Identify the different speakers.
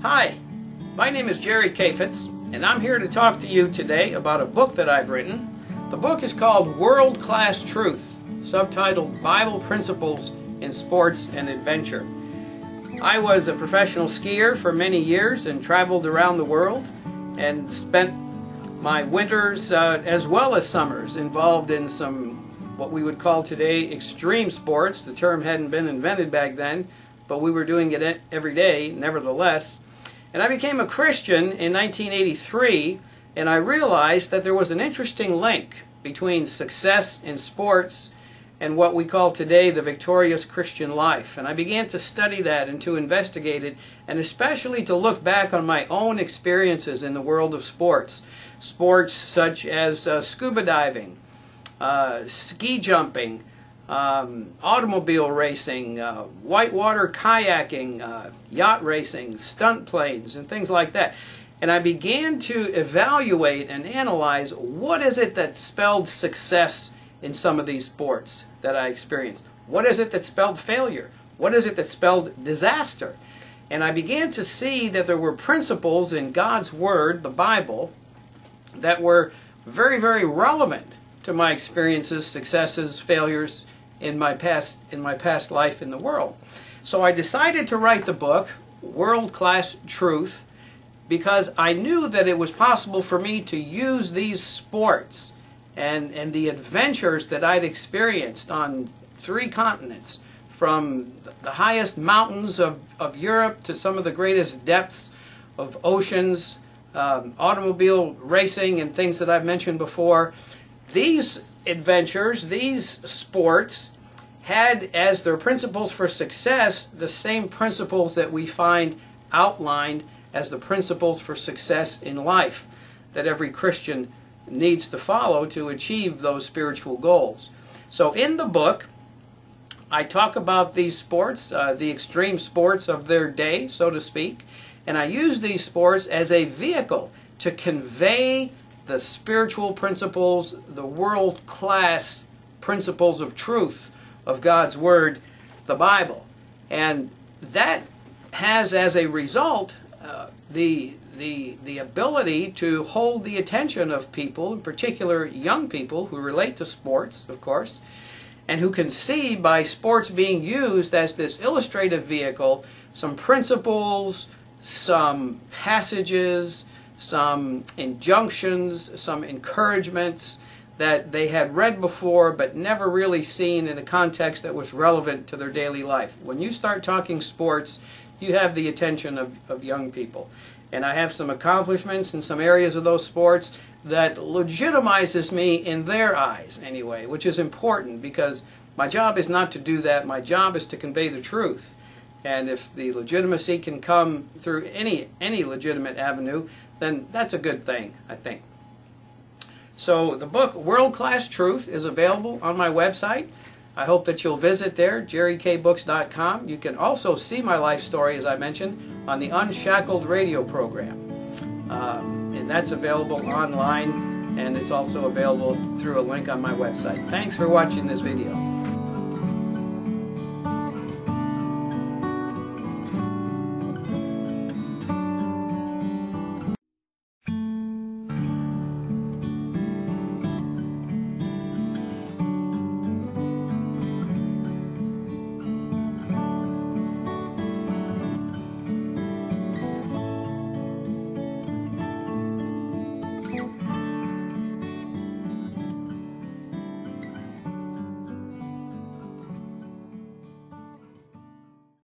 Speaker 1: Hi, my name is Jerry Kafitz, and I'm here to talk to you today about a book that I've written. The book is called World Class Truth, subtitled Bible Principles in Sports and Adventure. I was a professional skier for many years and traveled around the world and spent my winters as well as summers involved in some what we would call today extreme sports. The term hadn't been invented back then, but we were doing it every day nevertheless. And I became a Christian in 1983, and I realized that there was an interesting link between success in sports and what we call today the victorious Christian life. And I began to study that and to investigate it, and especially to look back on my own experiences in the world of sports. Sports such as scuba diving, ski jumping, automobile racing, whitewater kayaking, yacht racing, stunt planes, and things like that. And I began to evaluate and analyze what is it that spelled success in some of these sports that I experienced. What is it that spelled failure? What is it that spelled disaster? And I began to see that there were principles in God's Word, the Bible, that were very, very relevant to my experiences, successes, failures in my past life in the world. So I decided to write the book, World Class Truth, because I knew that it was possible for me to use these sports and the adventures that I'd experienced on 3 continents, from the highest mountains of Europe to some of the greatest depths of oceans, automobile racing and things that I've mentioned before. These adventures, these sports, had as their principles for success the same principles that we find outlined as the principles for success in life that every Christian needs to follow to achieve those spiritual goals. So in the book, I talk about these sports, the extreme sports of their day, so to speak, and I use these sports as a vehicle to convey the spiritual principles, the world-class principles of truth of God's Word, the Bible. And that has as a result the ability to hold the attention of people, in particular young people who relate to sports, of course, and who can see by sports being used as this illustrative vehicle some principles, some passages, some injunctions, some encouragements that they had read before but never really seen in a context that was relevant to their daily life. When you start talking sports, you have the attention of young people. And I have some accomplishments in some areas of those sports that legitimizes me in their eyes anyway, which is important because my job is not to do that. My job is to convey the truth. And if the legitimacy can come through any legitimate avenue, then that's a good thing, I think. So the book, World Class Truth, is available on my website. I hope that you'll visit there, jerrykbooks.com. You can also see my life story, as I mentioned, on the Unshackled radio program. And that's available online, and it's also available through a link on my website. Thanks for watching this video.